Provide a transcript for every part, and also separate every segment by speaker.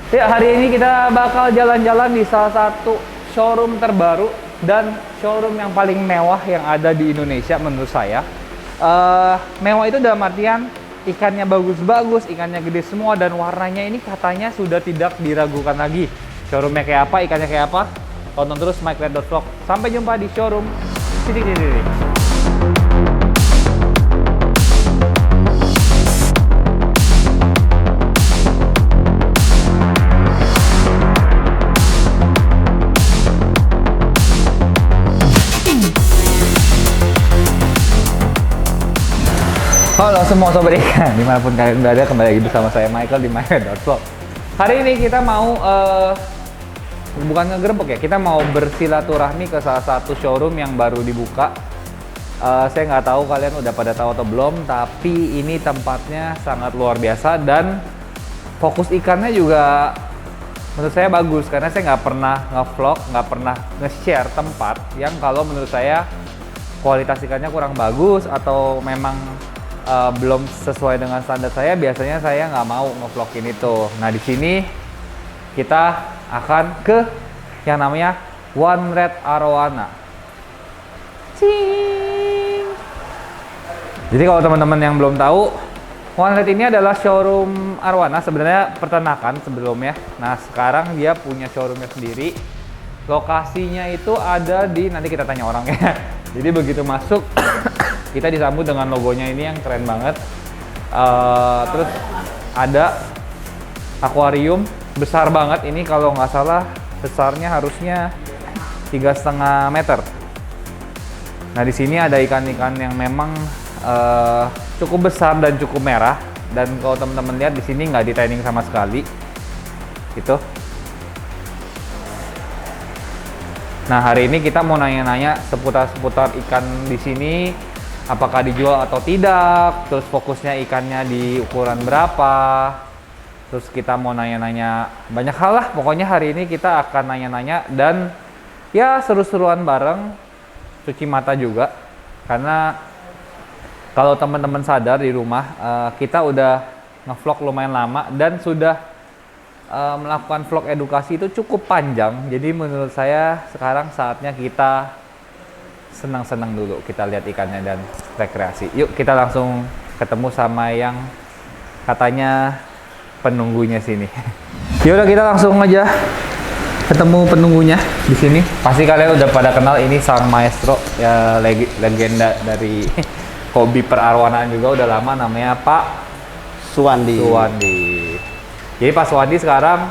Speaker 1: Ya, hari ini kita bakal jalan-jalan di salah satu showroom terbaru dan showroom yang paling mewah yang ada di Indonesia menurut saya. Mewah itu dalam artian ikannya bagus-bagus, ikannya gede semua, dan warnanya ini katanya sudah tidak diragukan lagi. Showroomnya kayak apa, ikannya kayak apa? Tonton terus MikeRed.vlog. Sampai jumpa di showroom. Sini. Halo semua sobat ikan, dimanapun kalian berada, kembali lagi bersama saya Michael di MikeRed.vlog. Hari ini kita mau bukan ngegerebek ya, kita mau bersilaturahmi ke salah satu showroom yang baru dibuka. Saya nggak tahu kalian udah pada tahu atau belum, tapi ini tempatnya sangat luar biasa dan fokus ikannya juga menurut saya bagus, karena saya nggak pernah nge-vlog, nggak pernah nge-share tempat yang kalau menurut saya kualitas ikannya kurang bagus atau memang belum sesuai dengan standar saya. Biasanya saya nggak mau nge-vlogin itu. Nah, di sini kita akan ke yang namanya One Red Arowana. Cing. Jadi kalau teman-teman yang belum tahu, One Red ini adalah showroom arowana, sebenarnya peternakan sebelumnya. Nah, sekarang dia punya showroomnya sendiri. Lokasinya itu ada di, nanti kita tanya orangnya. Jadi begitu masuk kita disambut dengan logonya ini yang keren banget. Terus ada akuarium besar banget ini, kalau nggak salah besarnya harusnya 3,5 meter. Nah, di sini ada ikan-ikan yang memang cukup besar dan cukup merah, dan kalau teman-teman lihat di sini nggak di-tanning sama sekali gitu. Nah, hari ini kita mau nanya-nanya seputar ikan di sini, apakah dijual atau tidak, terus fokusnya ikannya di ukuran berapa, terus kita mau nanya-nanya banyak hal lah. Pokoknya hari ini kita akan nanya-nanya dan ya seru-seruan bareng, cuci mata juga. Karena kalau teman-teman sadar di rumah, kita udah nge-vlog lumayan lama dan sudah melakukan vlog edukasi itu cukup panjang. Jadi menurut saya sekarang saatnya kita senang-senang dulu, kita lihat ikannya dan rekreasi. Yuk kita langsung ketemu sama yang katanya penunggunya sini. Yaudah, kita langsung aja ketemu penunggunya di sini. Pasti kalian udah pada kenal, ini sang maestro ya, legenda dari hobi perarowanaan juga udah lama, namanya Pak
Speaker 2: Suwandi.
Speaker 1: Jadi Pak Suwandi sekarang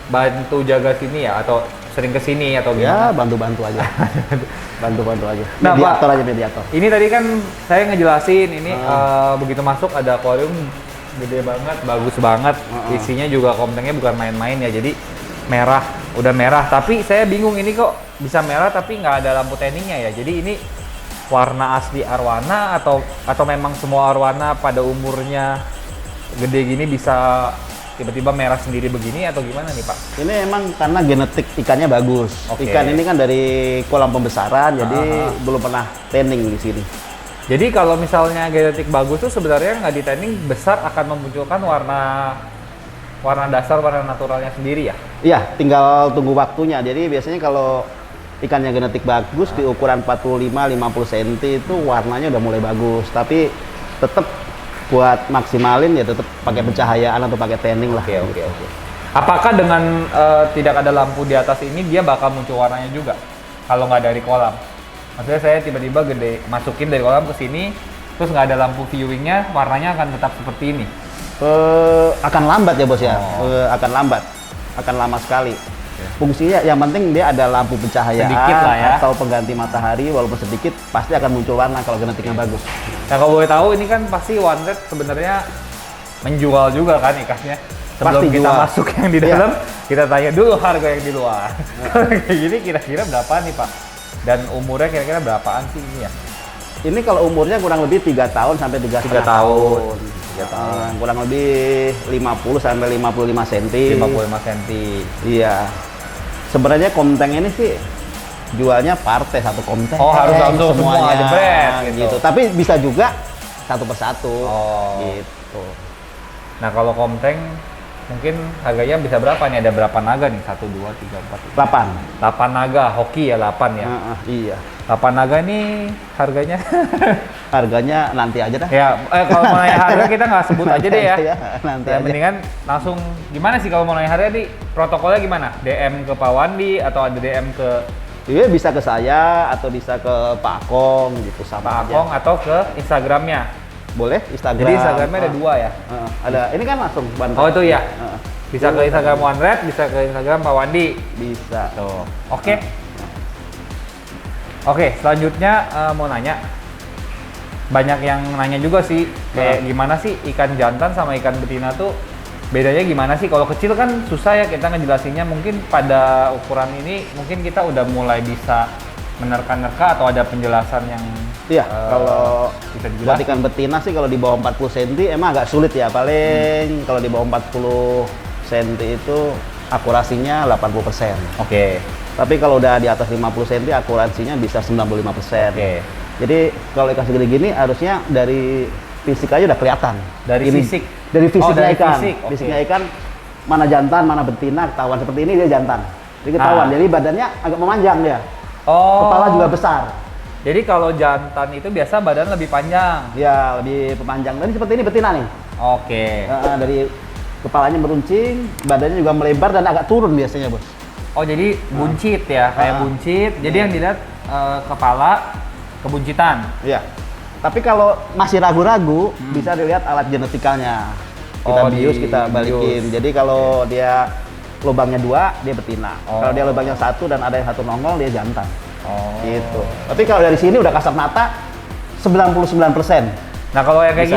Speaker 1: bantu jaga sini ya, atau sering kesini atau gimana?
Speaker 2: Ya, bantu-bantu aja. Bantu-bantu aja.
Speaker 1: Nah,
Speaker 2: mediator
Speaker 1: Pak,
Speaker 2: aja, mediator.
Speaker 1: ini tadi kan saya ngejelasin ini begitu masuk ada akuarium gede banget, bagus banget. Isinya juga komplengnya bukan main-main ya. Jadi merah, udah merah. Tapi saya bingung, ini kok bisa merah tapi nggak ada lampu tanningnya ya. Jadi ini warna asli arowana atau memang semua arowana pada umurnya gede gini bisa tiba-tiba merah sendiri begini, atau gimana nih Pak?
Speaker 2: Ini emang karena genetik ikannya bagus.
Speaker 1: Oke.
Speaker 2: Ikan ini kan dari kolam pembesaran, jadi belum pernah tanning di sini.
Speaker 1: Jadi kalau misalnya genetik bagus tuh sebenarnya nggak di tanning besar akan memunculkan warna dasar, warna naturalnya sendiri ya?
Speaker 2: Iya, tinggal tunggu waktunya. Jadi biasanya kalau ikannya genetik bagus di ukuran 45-50 cm itu warnanya udah mulai bagus. Tapi tetap buat maksimalin ya tetap pakai pencahayaan atau pakai tanning lah.
Speaker 1: Oke. Apakah dengan tidak ada lampu di atas ini dia bakal muncul warnanya juga kalau nggak dari kolam? Maksudnya saya tiba-tiba masukin dari kolam ke sini, terus nggak ada lampu viewingnya, warnanya akan tetap seperti ini?
Speaker 2: Akan lambat ya bos ya. Akan lambat, akan lama sekali. Fungsinya yang penting dia ada lampu pencahayaan
Speaker 1: sedikit lah ya,
Speaker 2: atau pengganti matahari, walaupun sedikit pasti akan muncul warna kalau genetiknya bagus.
Speaker 1: Nah, kalau boleh tahu ini kan pasti One Red sebenarnya menjual juga kan ikannya. Sebelum
Speaker 2: Pasti
Speaker 1: kita
Speaker 2: jual.
Speaker 1: masuk yang di dalam, kita tanya dulu harga yang di luar. Kayak gini kira-kira berapa nih Pak? Dan umurnya kira-kira berapaan sih ini ya?
Speaker 2: Ini kalau umurnya kurang lebih 3 tahun sampai 3,5 tahun.
Speaker 1: 3 tahun.
Speaker 2: Kurang lebih 50 sampai 55 cm.
Speaker 1: 55 cm.
Speaker 2: Iya. Sebenarnya komteng ini sih jualnya partai satu komteng.
Speaker 1: Oh, harus langsung semua aja brand
Speaker 2: gitu. Tapi bisa juga satu persatu.
Speaker 1: Oh.
Speaker 2: Gitu.
Speaker 1: Nah, kalau komteng mungkin harganya bisa berapa nih? Ada berapa naga nih? 1, 2, 3, 4,
Speaker 2: 8.
Speaker 1: 8 naga, hoki ya 8 ya.
Speaker 2: Iya.
Speaker 1: 8 naga nih harganya.
Speaker 2: Harganya nanti aja dah.
Speaker 1: Ya, kalau mau nanya harga kita nggak sebut aja deh ya.
Speaker 2: Nanti
Speaker 1: Ya,
Speaker 2: aja.
Speaker 1: mendingan langsung gimana sih kalau mau nanya harga nih? Protokolnya gimana? DM ke Pak Wandi atau ada DM ke
Speaker 2: Iya, bisa ke saya atau bisa ke Pak Akong gitu sama
Speaker 1: Pak
Speaker 2: aja.
Speaker 1: Akong atau ke Instagramnya?
Speaker 2: Boleh Instagram.
Speaker 1: Jadi Instagramnya ada 2 ya?
Speaker 2: Ada. Ini kan langsung One
Speaker 1: Oh
Speaker 2: Red.
Speaker 1: itu ya?
Speaker 2: Heeh.
Speaker 1: Bisa ke Instagram OneRed, bisa ke Instagram Pak Wandi.
Speaker 2: Bisa.
Speaker 1: Tuh. Oke. Oke, selanjutnya mau nanya. Banyak yang nanya juga sih, kayak gimana sih ikan jantan sama ikan betina tuh bedanya gimana sih? Kalau kecil kan susah ya kita ngejelasinnya. Mungkin pada ukuran ini mungkin kita udah mulai bisa menerka-nerka atau ada penjelasan yang
Speaker 2: Iya, kalau
Speaker 1: bisa
Speaker 2: buat
Speaker 1: dijelasin.
Speaker 2: ikan betina sih kalau di bawah 40 cm emang agak sulit ya. Paling kalau di bawah 40 cm itu akurasinya 80%.
Speaker 1: Oke.
Speaker 2: Tapi kalau udah di atas 50 cm akurasinya bisa 95%.
Speaker 1: Oke.
Speaker 2: Jadi kalau ikan segede gini harusnya dari fisik aja udah kelihatan.
Speaker 1: Dari fisik?
Speaker 2: Dari fisiknya
Speaker 1: dari
Speaker 2: ikan.
Speaker 1: fisik, oke.
Speaker 2: Fisiknya ikan mana jantan, mana betina ketahuan. Seperti ini dia jantan. Jadi ketahuan.
Speaker 1: Nah.
Speaker 2: Jadi badannya agak memanjang dia.
Speaker 1: Oh.
Speaker 2: Kepala juga besar.
Speaker 1: Jadi kalau jantan itu biasa badan lebih panjang.
Speaker 2: Ya, lebih memanjang. Dan seperti ini betina nih.
Speaker 1: Oke.
Speaker 2: Dari kepalanya meruncing, badannya juga melebar dan agak turun biasanya, Bos.
Speaker 1: Oh jadi buncit ya, kayak buncit. Jadi yang dilihat kepala kebuncitan.
Speaker 2: Iya. Tapi kalau masih ragu-ragu, bisa dilihat alat genetikalnya. Kita
Speaker 1: Oh,
Speaker 2: bius, kita
Speaker 1: dibius.
Speaker 2: balikin. Jadi kalau dia lubangnya 2, dia betina.
Speaker 1: Oh.
Speaker 2: Kalau dia lubangnya 1 dan ada yang 1 nongol, dia jantan.
Speaker 1: Oh.
Speaker 2: Gitu. Tapi kalau dari sini udah kasat mata 99%
Speaker 1: Nah kalau yang kayak
Speaker 2: Bisa.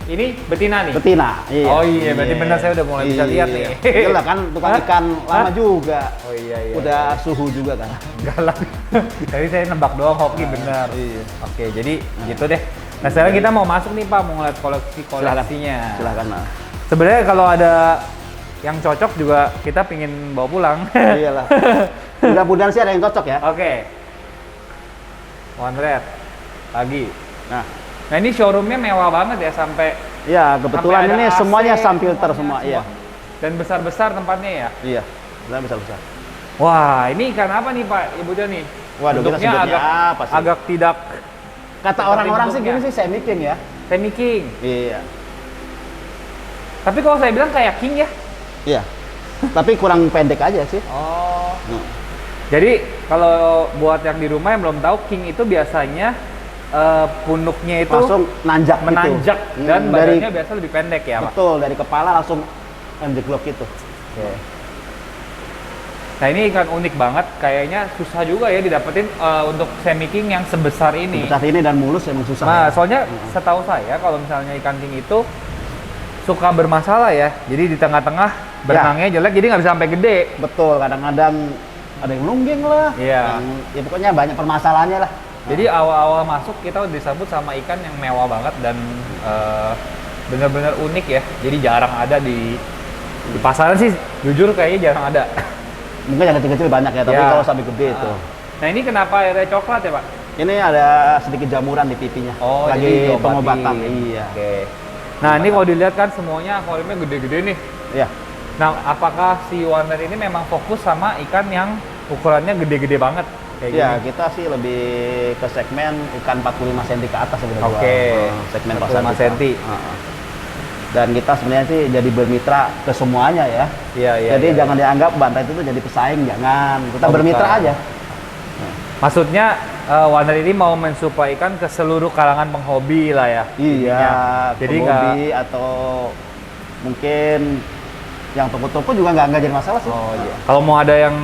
Speaker 1: ini betina nih.
Speaker 2: betina. Iya.
Speaker 1: Oh iya, berarti benar saya udah mulai bisa lihat nih.
Speaker 2: Gila kan tukang
Speaker 1: Hah?
Speaker 2: ikan lama
Speaker 1: Hah?
Speaker 2: juga.
Speaker 1: Oh iya iya.
Speaker 2: Udah suhu juga kan.
Speaker 1: galak. Tadi saya nebak doang hoki benar.
Speaker 2: iya.
Speaker 1: Oke, jadi gitu deh. Nah sekarang kita mau masuk nih Pak, mau ngeliat koleksinya.
Speaker 2: Silakan. Nah.
Speaker 1: Sebenarnya kalau ada yang cocok juga kita pingin bawa pulang.
Speaker 2: Iyalah. Mudah-mudahan sih ada yang cocok ya.
Speaker 1: Oke. OneRed lagi.
Speaker 2: Nah,
Speaker 1: ini showroomnya mewah banget ya sampai
Speaker 2: ya kebetulan
Speaker 1: sampai ada
Speaker 2: ini
Speaker 1: AC,
Speaker 2: semuanya sun filter semua, iya.
Speaker 1: Dan besar-besar tempatnya ya.
Speaker 2: Iya. Benar besar-besar.
Speaker 1: Wah, ini ikan apa nih Pak Ibu Joni?
Speaker 2: Waduh, kita
Speaker 1: Bentuknya
Speaker 2: sebutnya
Speaker 1: agak,
Speaker 2: apa sih?
Speaker 1: agak tidak
Speaker 2: Kata
Speaker 1: seperti
Speaker 2: orang-orang sih
Speaker 1: bentuknya.
Speaker 2: gini sih semi king ya.
Speaker 1: semi king.
Speaker 2: Iya.
Speaker 1: Tapi kalau saya bilang kayak king ya.
Speaker 2: Iya. Tapi kurang pendek aja sih.
Speaker 1: Oh.
Speaker 2: Hmm.
Speaker 1: Jadi kalau buat yang di rumah yang belum tahu king itu biasanya punuknya itu
Speaker 2: Langsung nanjak
Speaker 1: menanjak
Speaker 2: gitu.
Speaker 1: dan
Speaker 2: Dari-
Speaker 1: badannya biasa lebih pendek ya Pak.
Speaker 2: Betul, dari kepala langsung menjeglok gitu.
Speaker 1: Oke. Nah ini ikan unik banget, kayaknya susah juga ya didapetin untuk semi king yang sebesar ini.
Speaker 2: Besar ini dan mulus emang susah.
Speaker 1: Nah,
Speaker 2: ya.
Speaker 1: soalnya setahu saya kalau misalnya ikan king itu suka bermasalah ya. Jadi di tengah-tengah berenangnya jelek, jadi nggak bisa sampai gede.
Speaker 2: Betul, kadang-kadang ada yang nungging lah.
Speaker 1: Iya.
Speaker 2: Ya pokoknya banyak permasalahannya lah.
Speaker 1: Jadi awal-awal masuk kita udah disambut sama ikan yang mewah banget dan bener-bener unik ya. Jadi jarang ada di pasaran sih, jujur kayaknya jarang ada.
Speaker 2: Mungkin yang kecil-kecil banyak ya, tapi
Speaker 1: Ya.
Speaker 2: kalau sampai gede itu.
Speaker 1: Nah ini kenapa airnya coklat ya Pak?
Speaker 2: Ini ada sedikit jamuran di pipinya.
Speaker 1: Oh,
Speaker 2: lagi
Speaker 1: jadi diobatin.
Speaker 2: pengobatan. Iya.
Speaker 1: Oke. Nah ini kalau dilihat kan semuanya akuariumnya gede-gede nih.
Speaker 2: Iya.
Speaker 1: Nah apakah si OneRed ini memang fokus sama ikan yang ukurannya gede-gede banget? Kayak
Speaker 2: Iya,
Speaker 1: gini?
Speaker 2: kita sih lebih ke segmen ikan 45 cm ke atas sebenarnya.
Speaker 1: Oke.
Speaker 2: Segmen
Speaker 1: 45
Speaker 2: pasar kita.
Speaker 1: cm.
Speaker 2: Heeh. Dan kita sebenarnya sih jadi bermitra ke semuanya ya.
Speaker 1: Iya, iya.
Speaker 2: Jadi
Speaker 1: iya.
Speaker 2: jangan dianggap Bantai itu tuh jadi pesaing, jangan. Kita
Speaker 1: Oh,
Speaker 2: bermitra
Speaker 1: bukan.
Speaker 2: aja.
Speaker 1: Maksudnya OneRed ini mau mensuplai ikan ke seluruh kalangan penghobi lah ya.
Speaker 2: Iya,
Speaker 1: intinya. Jadi nggak.
Speaker 2: penghobi atau mungkin yang toko-toko juga nggak jadi masalah sih.
Speaker 1: Oh iya. Kalau mau ada yang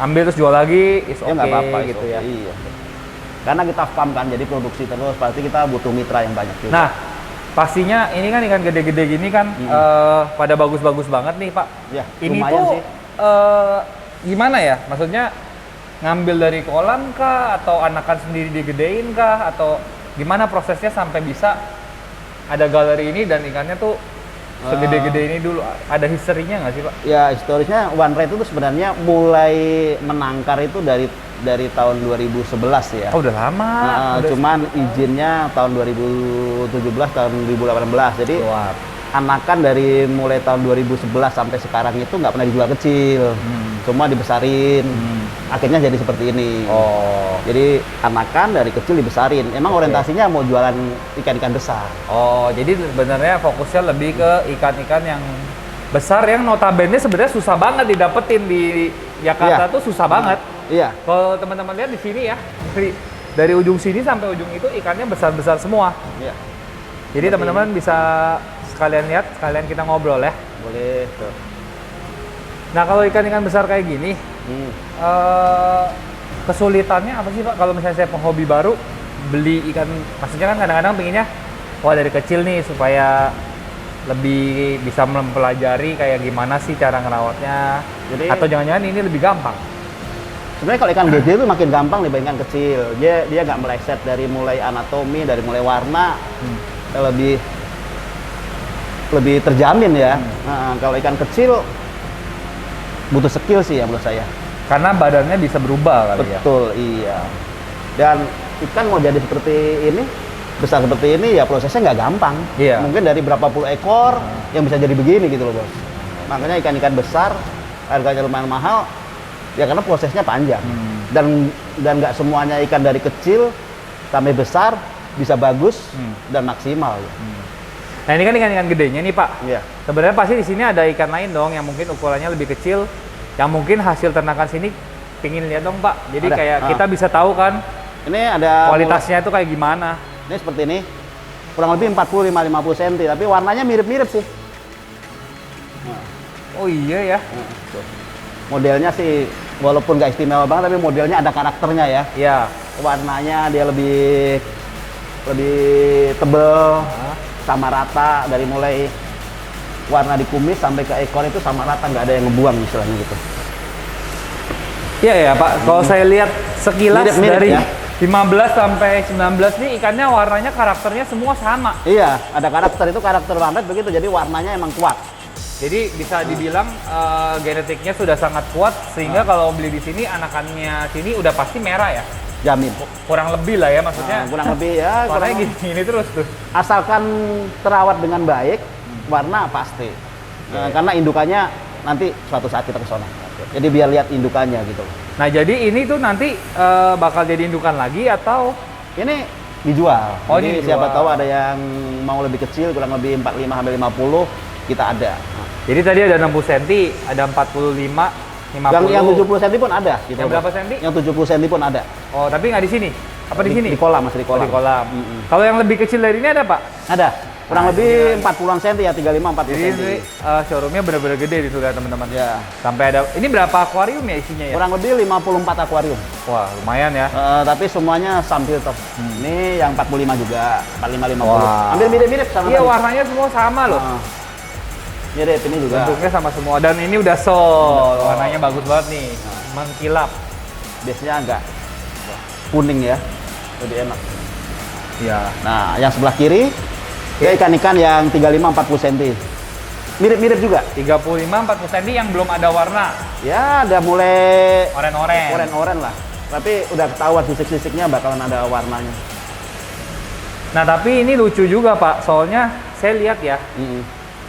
Speaker 1: ambil terus jual lagi, is
Speaker 2: Ya nggak
Speaker 1: okay
Speaker 2: apa-apa
Speaker 1: gitu
Speaker 2: itu
Speaker 1: ya.
Speaker 2: Iya. Karena kita farm kan, jadi produksi terus, pasti kita butuh mitra yang banyak juga.
Speaker 1: Nah, pastinya ini kan ikan gede-gede gini kan pada bagus-bagus banget nih Pak.
Speaker 2: ya,
Speaker 1: Ini
Speaker 2: lumayan
Speaker 1: tuh
Speaker 2: sih.
Speaker 1: gimana ya? Maksudnya ngambil dari kolam kah atau anakan sendiri digedein kah atau gimana prosesnya sampai bisa ada galeri ini dan ikannya tuh segede-gede ini dulu? Ada historinya nggak sih Pak?
Speaker 2: Ya, historisnya OneRed itu sebenarnya mulai menangkar itu dari tahun 2011 ya.
Speaker 1: Oh udah lama.
Speaker 2: Cuman izinnya tahun 2017 tahun 2018. Jadi
Speaker 1: keluar.
Speaker 2: anakan dari mulai tahun 2011 sampai sekarang itu nggak pernah dijual kecil, cuma dibesarin. Akhirnya jadi seperti ini.
Speaker 1: Oh.
Speaker 2: Jadi anakan dari kecil dibesarin. Emang orientasinya mau jualan ikan-ikan besar.
Speaker 1: Oh, jadi sebenarnya fokusnya lebih ke ikan-ikan yang besar yang notabene sebenarnya susah banget didapetin di Jakarta
Speaker 2: Iya.
Speaker 1: tuh susah banget.
Speaker 2: Iya.
Speaker 1: Kalau teman-teman lihat di sini ya, dari ujung sini sampai ujung itu ikannya besar-besar semua.
Speaker 2: Iya.
Speaker 1: Jadi teman-teman bisa sekalian lihat, sekalian kita ngobrol ya.
Speaker 2: Boleh. Tuh.
Speaker 1: Nah kalau ikan-ikan besar kayak gini, kesulitannya apa sih Pak? Kalau misalnya saya penghobi baru, beli ikan, maksudnya kan kadang-kadang pengennya, wah dari kecil nih supaya lebih bisa mempelajari kayak gimana sih cara ngerawatnya.
Speaker 2: Jadi-
Speaker 1: atau jangan-jangan ini lebih gampang.
Speaker 2: Sebenarnya kalau ikan gede itu makin gampang dibandingkan kecil. Dia nggak meleset dari mulai anatomi, dari mulai warna, lebih terjamin ya. Nah, kalau ikan kecil butuh skill sih ya menurut saya.
Speaker 1: Karena badannya bisa berubah kali ya.
Speaker 2: Betul, iya. Dan ikan mau jadi seperti ini, besar seperti ini ya prosesnya nggak gampang.
Speaker 1: Iya.
Speaker 2: Mungkin dari berapa puluh ekor yang bisa jadi begini gitu loh bos. Makanya ikan-ikan besar harganya lumayan mahal, ya karena prosesnya panjang. Dan nggak semuanya ikan dari kecil sampai besar bisa bagus dan maksimal. Ya.
Speaker 1: Nah ini kan ikan-ikan gedenya nih Pak.
Speaker 2: Iya.
Speaker 1: Sebenarnya pasti di sini ada ikan lain dong yang mungkin ukurannya lebih kecil, yang mungkin hasil ternakan sini pingin lihat dong Pak. Jadi
Speaker 2: Ada.
Speaker 1: kayak kita bisa tahu kan
Speaker 2: Ini ada
Speaker 1: kualitasnya itu kayak gimana.
Speaker 2: ini seperti ini, kurang lebih 45-50 cm, tapi warnanya mirip-mirip sih.
Speaker 1: Oh iya ya.
Speaker 2: Tuh. Modelnya sih walaupun nggak istimewa banget, tapi modelnya ada karakternya ya.
Speaker 1: Iya.
Speaker 2: Warnanya dia lebih tebel, sama rata, dari mulai warna di kumis sampai ke ekor itu sama rata, nggak ada yang ngebuang istilahnya gitu.
Speaker 1: Iya ya Pak. Kalau saya lihat sekilas
Speaker 2: Mirip-mirip
Speaker 1: dari
Speaker 2: ya.
Speaker 1: 15 sampai 19 nih ikannya warnanya karakternya semua sama.
Speaker 2: Iya, ada karakter, itu karakter banget begitu, jadi warnanya emang kuat.
Speaker 1: Jadi bisa dibilang genetiknya sudah sangat kuat sehingga kalau beli di sini anakannya sini udah pasti merah ya.
Speaker 2: Jamin.
Speaker 1: Kurang lebih lah ya maksudnya.
Speaker 2: Kurang lebih ya,
Speaker 1: Warnanya
Speaker 2: kurang-
Speaker 1: gini terus tuh.
Speaker 2: asalkan terawat dengan baik, warna pasti. Karena indukannya nanti suatu saat kita ke sana. Jadi biar lihat indukannya gitu.
Speaker 1: Nah jadi ini tuh nanti bakal jadi indukan lagi atau
Speaker 2: Ini dijual.
Speaker 1: Oh,
Speaker 2: Jadi
Speaker 1: ini dijual.
Speaker 2: siapa tahu ada yang mau lebih kecil, kurang lebih 45 sampai 50, kita ada.
Speaker 1: jadi tadi ada 60 cm, ada 45, 50.
Speaker 2: Yang 70 cm pun ada. Gitu,
Speaker 1: Yang
Speaker 2: Bos.
Speaker 1: berapa senti?
Speaker 2: Yang 70 cm pun ada.
Speaker 1: Oh tapi nggak di sini? Apa di sini?
Speaker 2: Di kolam, masih di
Speaker 1: Oh,
Speaker 2: kolam.
Speaker 1: di kolam.
Speaker 2: Mm-mm.
Speaker 1: Kalau yang lebih kecil dari ini ada Pak?
Speaker 2: Ada. Kurang
Speaker 1: Nah,
Speaker 2: lebih
Speaker 1: ini
Speaker 2: 40-an cm ya, 35 40
Speaker 1: Jadi
Speaker 2: cm.
Speaker 1: ini showroomnya benar-benar gede di sudah teman-teman.
Speaker 2: Ya.
Speaker 1: Sampai ada, ini berapa akuarium ya isinya ya?
Speaker 2: Kurang lebih 54 akuarium.
Speaker 1: Wah lumayan ya.
Speaker 2: Tapi semuanya sun filter. Ini yang 45 juga, 45 50.
Speaker 1: Wah.
Speaker 2: Hampir mirip-mirip sama
Speaker 1: Iya
Speaker 2: tadi.
Speaker 1: warnanya semua sama loh.
Speaker 2: Mirip ini juga.
Speaker 1: Bentuknya sama semua dan ini udah sol. Warnanya bagus banget nih. Mengkilap.
Speaker 2: Biasanya agak kuning ya. Lebih enak.
Speaker 1: Iya.
Speaker 2: Nah, yang sebelah kiri dia ikan-ikan yang 35-40 cm. Mirip-mirip juga.
Speaker 1: 35-40 cm yang belum ada warna.
Speaker 2: Ya, udah mulai
Speaker 1: Oren-oren.
Speaker 2: oren-oren lah. Tapi udah ketahuan sisik-sisiknya bakalan ada warnanya.
Speaker 1: Nah tapi ini lucu juga Pak. Soalnya saya lihat ya.
Speaker 2: Mm-mm.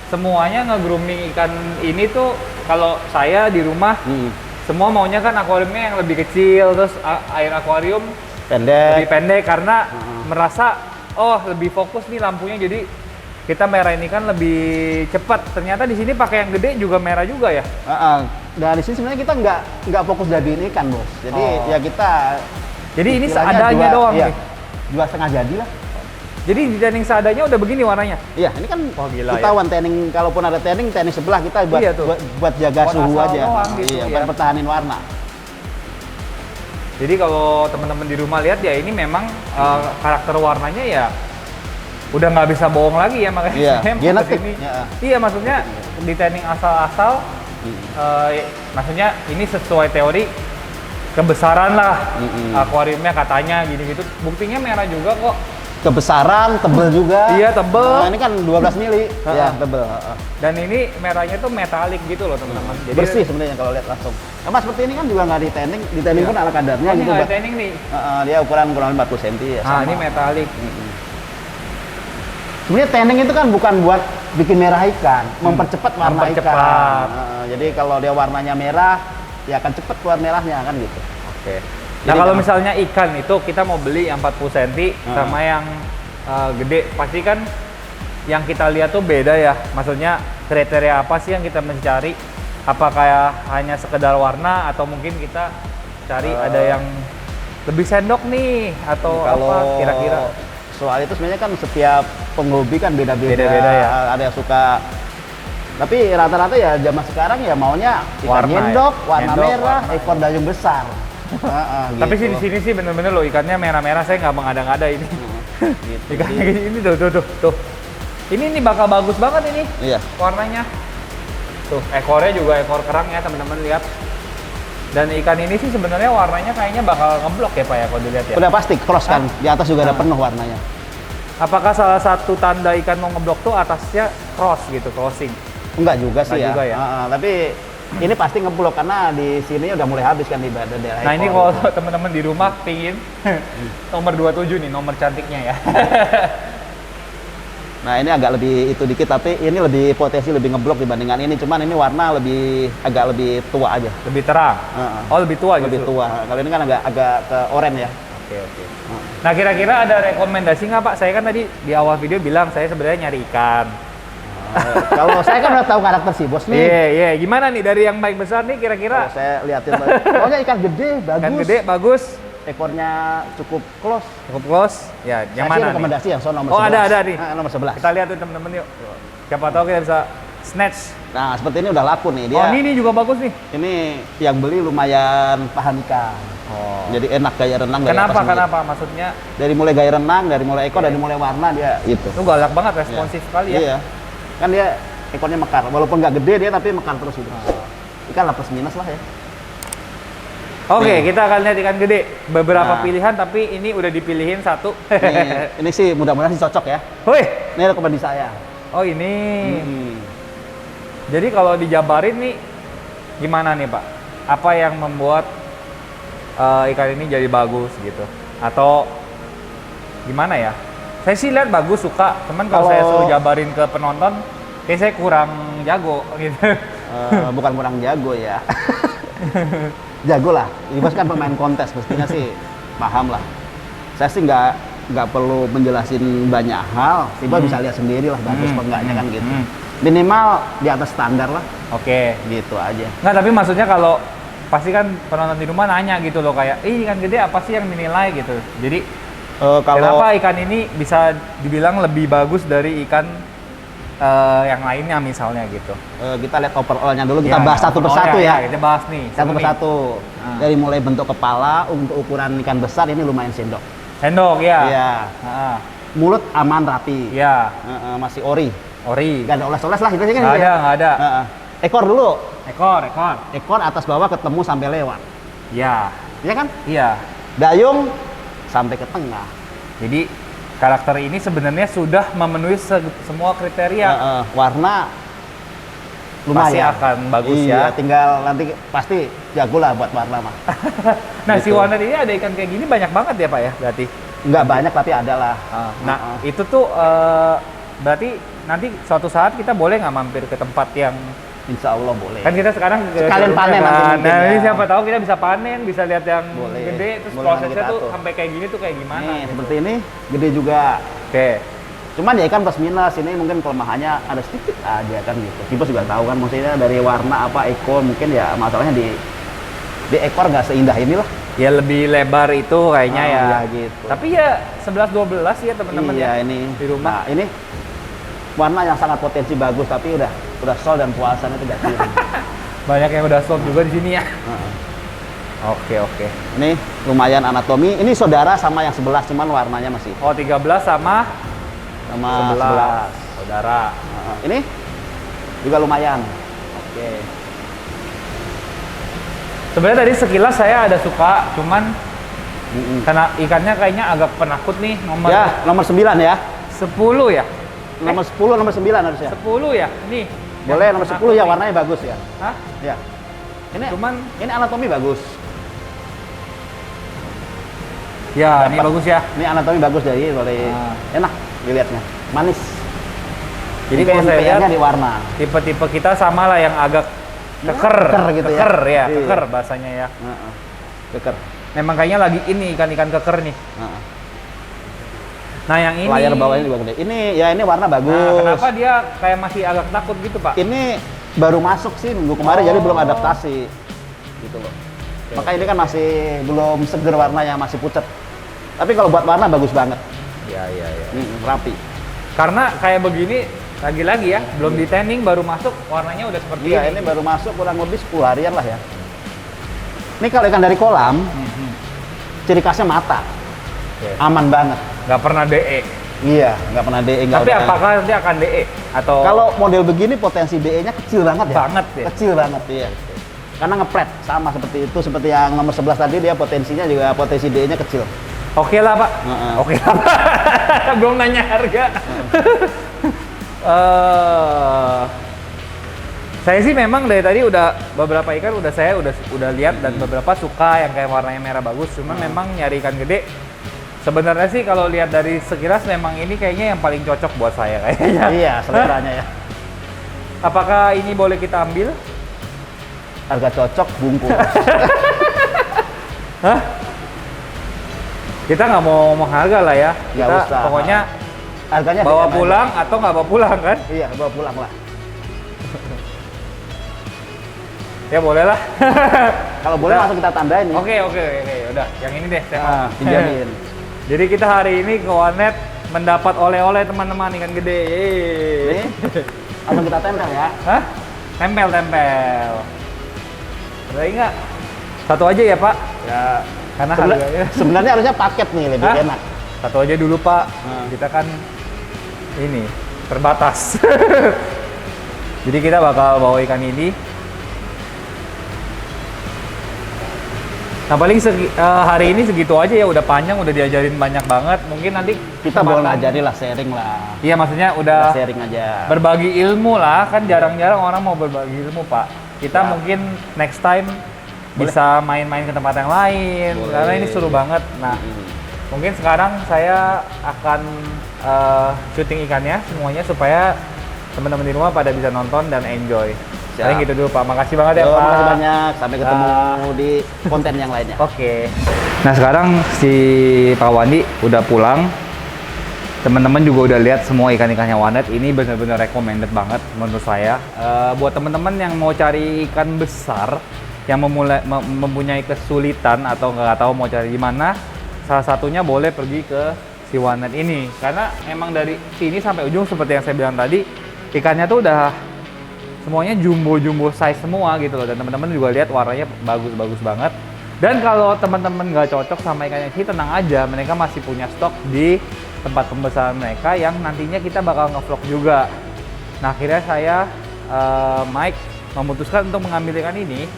Speaker 1: Semuanya nge-grooming ikan ini tuh kalau saya di rumah.
Speaker 2: Mm-mm.
Speaker 1: Semua maunya kan akuariumnya yang lebih kecil. Terus air akuarium
Speaker 2: Pendek.
Speaker 1: lebih pendek karena merasa oh lebih fokus nih lampunya jadi kita merah ini kan lebih cepat. Ternyata di sini pakai yang gede juga merah juga ya.
Speaker 2: Dan di sini sebenarnya kita nggak fokus jadiin ikan, Bos. Jadi
Speaker 1: Oh.
Speaker 2: ya kita
Speaker 1: Jadi ini
Speaker 2: istilahnya
Speaker 1: seadanya doang
Speaker 2: iya,
Speaker 1: nih.
Speaker 2: jual setengah jadi lah.
Speaker 1: Jadi di tanning seadanya udah begini warnanya.
Speaker 2: Iya, ini kan
Speaker 1: Wah, gila
Speaker 2: ketahuan tanning, kalaupun ada tanning sebelah kita buat
Speaker 1: Iya tuh.
Speaker 2: buat jaga
Speaker 1: Buat
Speaker 2: suhu
Speaker 1: asal
Speaker 2: aja.
Speaker 1: doang gitu,
Speaker 2: Iya,
Speaker 1: ya.
Speaker 2: buat pertahanin warna.
Speaker 1: Jadi kalau teman-teman di rumah lihat ya ini memang karakter warnanya ya udah nggak bisa bohong lagi ya makanya
Speaker 2: Iya,
Speaker 1: saya mau
Speaker 2: genetik.
Speaker 1: kesini.
Speaker 2: Ya.
Speaker 1: Iya maksudnya di tanning asal-asal maksudnya ini sesuai teori kebesaran lah akuariumnya katanya gini gitu buktinya merah juga kok.
Speaker 2: Kebesaran, tebel juga.
Speaker 1: Iya, tebel.
Speaker 2: Nah, ini kan 12 mili. Iya, tebel.
Speaker 1: Dan ini merahnya tuh metalik gitu loh teman-teman. Jadi
Speaker 2: Bersih sebenarnya kalau lihat langsung. Sama seperti ini kan juga nggak di tanning
Speaker 1: Iya.
Speaker 2: pun ala kadarnya
Speaker 1: ini
Speaker 2: gitu,
Speaker 1: nggak
Speaker 2: Bang.
Speaker 1: ada tanning nih.
Speaker 2: Dia ukuran kurang lebih 40 cm ya.
Speaker 1: Nah
Speaker 2: sama.
Speaker 1: ini metalik.
Speaker 2: Sebenarnya tanning itu kan bukan buat bikin merah ikan, mempercepat warna
Speaker 1: Mempercepat.
Speaker 2: ikan. Jadi kalau dia warnanya merah, ya akan cepat keluar merahnya kan gitu.
Speaker 1: Oke. Nah,
Speaker 2: Jadi
Speaker 1: kalau
Speaker 2: kalau-
Speaker 1: misalnya ikan itu kita mau beli yang 40 cm sama yang gede, pasti kan yang kita lihat tuh beda ya. Maksudnya kriteria apa sih yang kita mencari? Apa kayak hanya sekedar warna atau mungkin kita cari ada yang lebih sendok nih atau
Speaker 2: Kalau
Speaker 1: apa kira-kira?
Speaker 2: soal itu sebenarnya kan setiap penghobi kan beda-beda.
Speaker 1: Beda-beda ya.
Speaker 2: Ada yang suka, tapi rata-rata ya zaman sekarang ya maunya ikan
Speaker 1: Warna ya.
Speaker 2: nyendok, warna
Speaker 1: Nyendok,
Speaker 2: merah,
Speaker 1: warna.
Speaker 2: ekor dayung besar.
Speaker 1: Tapi sih
Speaker 2: gitu.
Speaker 1: di sini sih bener-bener loh ikannya merah-merah, saya nggak mengada-ngada ini.
Speaker 2: Gitu.
Speaker 1: Ikannya
Speaker 2: Jadi,
Speaker 1: ini tuh. Ini bakal bagus banget ini
Speaker 2: iya.
Speaker 1: warnanya. Tuh, ekornya juga ekor kerang ya teman-teman lihat. Dan ikan ini sih sebenarnya warnanya kayaknya bakal ngeblok ya Pak ya kalau dilihat ya.
Speaker 2: Udah pasti cross kan, di atas juga ada penuh warnanya.
Speaker 1: Apakah salah satu tanda ikan mau ngeblok tuh atasnya cross gitu, crossing?
Speaker 2: Enggak juga sih
Speaker 1: Enggak
Speaker 2: ya.
Speaker 1: juga ya?
Speaker 2: Tapi ini pasti ngeblok karena di sini udah mulai habis kan di daerah
Speaker 1: Nah ini
Speaker 2: ekor.
Speaker 1: kalau teman-teman di rumah pingin nomor 27 nih, nomor cantiknya ya.
Speaker 2: Nah ini agak lebih itu dikit, tapi ini lebih potensi lebih ngeblok dibandingkan ini. Cuman ini warna agak lebih tua aja.
Speaker 1: Lebih terang.
Speaker 2: Heeh.
Speaker 1: Oh lebih tua
Speaker 2: Lebih
Speaker 1: justru.
Speaker 2: tua. Kalau ini kan agak ke oranye ya.
Speaker 1: Oke. Nah kira-kira ada rekomendasi nggak Pak? Saya kan tadi di awal video bilang saya sebenarnya nyari ikan.
Speaker 2: Kalau saya kan udah tahu karakter si bos nih.
Speaker 1: Iya. Gimana nih dari yang baik besar nih
Speaker 2: Kalau
Speaker 1: kira-kira?
Speaker 2: saya liatin, pokoknya ikan gede, bagus.
Speaker 1: Ikan gede, bagus,
Speaker 2: Ekornya cukup close.
Speaker 1: cukup close. Ya, yang
Speaker 2: Saya sih
Speaker 1: mana nih?
Speaker 2: rekomendasi yang nomor
Speaker 1: Oh,
Speaker 2: 11.
Speaker 1: ada nih.
Speaker 2: Nomor 11.
Speaker 1: Kita lihat tuh temen-temen yuk. Siapa tahu kita bisa snatch.
Speaker 2: Nah, seperti ini udah laku nih dia.
Speaker 1: Oh, ini juga bagus nih.
Speaker 2: Ini yang beli lumayan paham ikan.
Speaker 1: Oh.
Speaker 2: Jadi enak gaya renang. gaya
Speaker 1: Kenapa?
Speaker 2: apa sendiri.
Speaker 1: Kenapa? Maksudnya
Speaker 2: Dari mulai gaya renang, dari mulai ekor, dari mulai warna dia itu.
Speaker 1: lu galak banget, responsif sekali ya.
Speaker 2: Iya. Kan dia ekornya mekar. Walaupun nggak gede dia tapi mekar terus gitu. Ikan lah plus minus lah ya.
Speaker 1: Oke,
Speaker 2: Nih.
Speaker 1: kita akan lihat ikan gede. Beberapa
Speaker 2: Nah.
Speaker 1: pilihan, tapi ini udah dipilihin satu.
Speaker 2: Ini sih mudah-mudahan sih cocok ya.
Speaker 1: Woi,
Speaker 2: Ini rekomendasi saya.
Speaker 1: oh ini.
Speaker 2: Hmm.
Speaker 1: Jadi kalau dijabarin nih, gimana nih Pak? Apa yang membuat ikan ini jadi bagus gitu? Atau gimana ya? Saya sih lihat bagus, suka. Cuman kalau saya suruh jabarin ke penonton, kayak saya kurang jago gitu.
Speaker 2: Bukan kurang jago ya. Jago lah. Ibas kan pemain kontes, mestinya sih paham lah. Saya sih nggak perlu menjelasin banyak hal. Ibas bisa lihat sendiri lah bagus apa enggaknya kan gitu. Minimal di atas standar lah,
Speaker 1: Oke.
Speaker 2: gitu aja.
Speaker 1: Nggak, tapi maksudnya kalau pasti kan penonton di rumah nanya gitu loh kayak, ikan gede apa sih yang dinilai gitu. Jadi
Speaker 2: Kalau
Speaker 1: kenapa ikan ini bisa dibilang lebih bagus dari ikan yang lainnya misalnya gitu?
Speaker 2: kita lihat overall-nya dulu, kita
Speaker 1: Ya,
Speaker 2: bahas satu persatu ya.
Speaker 1: Kita bahas nih.
Speaker 2: Satu
Speaker 1: seru nih.
Speaker 2: persatu.
Speaker 1: Ah.
Speaker 2: Dari mulai bentuk kepala, untuk ukuran ikan besar ini lumayan sendok.
Speaker 1: Sendok ya.
Speaker 2: Iya.
Speaker 1: Ah,
Speaker 2: Mulut aman rapi.
Speaker 1: ya.
Speaker 2: Masih ori.
Speaker 1: Ori.
Speaker 2: Gak ada oles-oles lah, gitu kan.
Speaker 1: Nggak ada, nggak ada.
Speaker 2: Ekor dulu.
Speaker 1: Ekor.
Speaker 2: Ekor atas bawah ketemu sampai lewat.
Speaker 1: Ya.
Speaker 2: Ya kan?
Speaker 1: Iya.
Speaker 2: Dayung sampai ke tengah.
Speaker 1: Jadi karakter ini sebenarnya sudah memenuhi semua kriteria.
Speaker 2: Warna
Speaker 1: Pasti
Speaker 2: lumayan.
Speaker 1: akan bagus
Speaker 2: Iya,
Speaker 1: ya.
Speaker 2: tinggal nanti pasti jago lah buat warna mah.
Speaker 1: Nah, si
Speaker 2: Gitu.
Speaker 1: Warner ini ada ikan kayak gini banyak banget ya Pak ya berarti?
Speaker 2: Nggak banyak tapi ada lah.
Speaker 1: Nah, itu tuh berarti nanti suatu saat kita boleh nggak mampir ke tempat yang
Speaker 2: Insya Allah boleh.
Speaker 1: kan kita sekarang ke
Speaker 2: Sekalian
Speaker 1: showroom-nya
Speaker 2: panen nanti
Speaker 1: kan.
Speaker 2: mungkin
Speaker 1: Nah,
Speaker 2: ya.
Speaker 1: ini siapa tahu kita bisa panen, bisa lihat yang
Speaker 2: Boleh.
Speaker 1: gede, terus
Speaker 2: Boleh
Speaker 1: prosesnya
Speaker 2: nanti kita
Speaker 1: tuh
Speaker 2: atur.
Speaker 1: sampai kayak gini tuh kayak gimana?
Speaker 2: Nih,
Speaker 1: gitu.
Speaker 2: seperti ini gede juga.
Speaker 1: Oke.
Speaker 2: Cuman ya kan plus minus ini mungkin kelemahannya ada sedikit aja kan gitu. Kita juga tahu kan maksudnya dari warna apa ekor mungkin ya masalahnya di ekor nggak seindah inilah.
Speaker 1: Ya lebih lebar itu kayaknya ya.
Speaker 2: Ya gitu.
Speaker 1: Tapi ya 11-12 ya teman-teman
Speaker 2: iya
Speaker 1: ya.
Speaker 2: ini
Speaker 1: di rumah.
Speaker 2: Nah, ini warna yang sangat potensi bagus tapi udah sol dan puasannya itu udah turun.
Speaker 1: Banyak yang udah sold juga di sini ya.
Speaker 2: Heeh.
Speaker 1: Oke.
Speaker 2: Ini lumayan anatomi. Ini saudara sama yang 11 cuman warnanya masih
Speaker 1: Oh, 13 sama
Speaker 2: sama
Speaker 1: 11. Saudara.
Speaker 2: Ini juga lumayan.
Speaker 1: Oke. Sebenarnya tadi sekilas saya ada suka, cuman karena ikannya kayaknya agak penakut nih nomor
Speaker 2: Ya, nomor 9 ya.
Speaker 1: 10 ya.
Speaker 2: Nomor 10, nomor 9 harusnya.
Speaker 1: 10 ya. Nih.
Speaker 2: Boleh
Speaker 1: yang
Speaker 2: nomor
Speaker 1: penakut
Speaker 2: 10 ya,
Speaker 1: nih.
Speaker 2: warnanya bagus ya.
Speaker 1: Hah?
Speaker 2: Ya. Ini
Speaker 1: Cuman
Speaker 2: ini anatomi bagus.
Speaker 1: ya ini bagus ya.
Speaker 2: Ini anatomi bagus jadi boleh
Speaker 1: Ah.
Speaker 2: enak dilihatnya. Manis.
Speaker 1: Jadi
Speaker 2: Mungkin
Speaker 1: kalau saya lihat
Speaker 2: PA-nya di warna.
Speaker 1: tipe-tipe kita sama lah yang agak keker,
Speaker 2: keker gitu ya.
Speaker 1: keker ya,
Speaker 2: Iya.
Speaker 1: keker bahasanya ya.
Speaker 2: Heeh. Keker.
Speaker 1: Memang kayaknya lagi ini ikan-ikan keker nih.
Speaker 2: Heeh.
Speaker 1: Nah yang ini.
Speaker 2: Layar bawahnya juga gede. Ini ya ini warna bagus.
Speaker 1: Nah, kenapa dia kayak masih agak takut gitu Pak?
Speaker 2: Ini baru masuk sih minggu kemarin, jadi belum adaptasi. Gitu loh. Maka ini kan masih belum seger warnanya, masih pucat. Tapi kalau buat warna bagus banget.
Speaker 1: Iya, iya, iya.
Speaker 2: Rapi.
Speaker 1: Karena kayak begini, lagi-lagi ya, belum di tanning, baru masuk, warnanya udah seperti
Speaker 2: Iya, ini baru masuk kurang lebih 10 harian lah ya. Ini kalau ikan dari kolam, ciri khasnya mata.
Speaker 1: Oke.
Speaker 2: Aman banget.
Speaker 1: Nggak pernah DE.
Speaker 2: Iya, nggak pernah DE.
Speaker 1: Tapi apakah nanti akan DE? Atau
Speaker 2: Kalau model begini potensi DE-nya kecil banget ya?
Speaker 1: Banget ya?
Speaker 2: Kecil banget, iya. Karena ngepret, sama seperti itu, seperti yang nomor 11 tadi, dia potensinya juga, potensi DE-nya kecil.
Speaker 1: oke lah Pak?
Speaker 2: Heeh.
Speaker 1: Oke lah Pak. Belum nanya harga. Saya sih memang dari tadi udah beberapa ikan saya udah lihat dan beberapa suka yang kayak warnanya merah bagus. Cuma memang nyari ikan gede. Sebenarnya sih kalau lihat dari sekilas memang ini kayaknya yang paling cocok buat saya kayaknya.
Speaker 2: Iya, seleranya ya.
Speaker 1: Apakah ini boleh kita ambil?
Speaker 2: Harga cocok, bungkus.
Speaker 1: Hah? Kita nggak mau ngomong harga lah ya.
Speaker 2: Nggak
Speaker 1: Kita
Speaker 2: usah.
Speaker 1: pokoknya
Speaker 2: Harganya
Speaker 1: bawa
Speaker 2: DM aja.
Speaker 1: pulang atau nggak bawa pulang kan?
Speaker 2: Iya, bawa pulang lah.
Speaker 1: Ya boleh lah.
Speaker 2: Kalau boleh langsung kita tandain nih.
Speaker 1: Oke, udah. Yang ini deh saya mau.
Speaker 2: Pinjamin.
Speaker 1: Jadi kita hari ini ke warnet mendapat oleh-oleh teman-teman ikan gede. Yeay.
Speaker 2: Nih, langsung kita tempel ya.
Speaker 1: Hah? Tempel. Ada nggak? Satu aja ya Pak? Ya, karena harganya.
Speaker 2: Sebenarnya harusnya paket nih, lebih
Speaker 1: Hah?
Speaker 2: enak.
Speaker 1: Satu aja dulu Pak.
Speaker 2: Hmm.
Speaker 1: Kita kan ini terbatas. Jadi kita bakal bawa ikan ini. Nah paling hari ini segitu aja ya, udah panjang, udah diajarin banyak banget. Mungkin nanti
Speaker 2: Kita boleh
Speaker 1: kesempatan-
Speaker 2: ngajarin lah, sharing lah.
Speaker 1: Iya maksudnya
Speaker 2: Kita
Speaker 1: udah
Speaker 2: sharing aja.
Speaker 1: berbagi ilmu lah, kan jarang-jarang orang mau berbagi ilmu Pak. Kita
Speaker 2: Ya.
Speaker 1: mungkin next time bisa main-main ke tempat yang lain,
Speaker 2: Boleh.
Speaker 1: karena ini seru banget. Nah mungkin sekarang saya akan syuting ikannya semuanya supaya teman-teman di rumah pada bisa nonton dan enjoy.
Speaker 2: Siap.
Speaker 1: Paling gitu dulu Pak, makasih banget ya
Speaker 2: Yo,
Speaker 1: Pak.
Speaker 2: makasih banyak. Sampai ketemu di konten yang lainnya.
Speaker 1: Oke. Nah sekarang si Pak Wandi udah pulang. Teman-teman juga udah lihat semua ikan-ikannya Warnet. Ini benar-benar recommended banget menurut saya. Buat teman-teman yang mau cari ikan besar, yang mempunyai kesulitan atau nggak tahu mau cari di mana, salah satunya boleh pergi ke si Warnet ini. Karena emang dari sini sampai ujung seperti yang saya bilang tadi, ikannya tuh udah semuanya jumbo size semua gitu loh, dan teman-teman juga lihat warnanya bagus banget. Dan kalau teman-teman nggak cocok sama ikan yang sini, tenang aja, mereka masih punya stok di tempat pembesaran mereka yang nantinya kita bakal ngevlog juga. Nah akhirnya saya Mike memutuskan untuk mengambil ikan ini,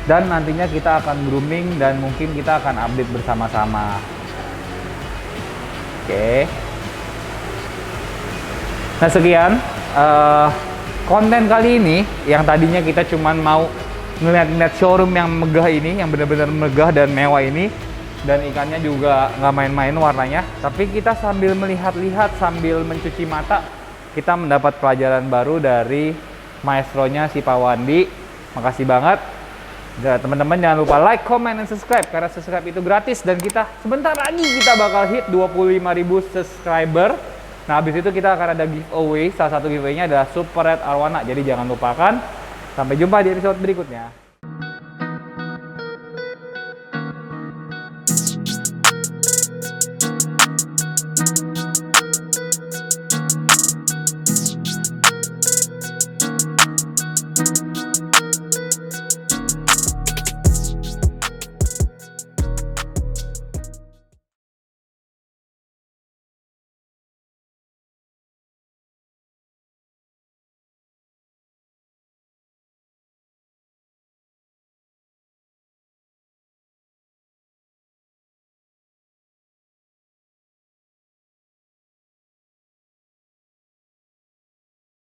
Speaker 1: dan nantinya kita akan grooming dan mungkin kita akan update bersama-sama. Oke. Nah sekian konten kali ini, yang tadinya kita cuman mau ngeliat showroom yang megah ini, yang benar-benar megah dan mewah ini, dan ikannya juga nggak main-main warnanya, tapi kita sambil melihat-lihat, sambil mencuci mata, kita mendapat pelajaran baru dari maestronya si Pak Wandi. Makasih banget. Dan teman-teman jangan lupa like, comment, dan subscribe, karena subscribe itu gratis, dan kita sebentar lagi kita bakal hit 25.000 subscriber. Nah, habis itu kita akan ada giveaway. Salah satu giveaway-nya adalah Super Red Arowana. Jadi jangan lupakan. Sampai jumpa di episode berikutnya.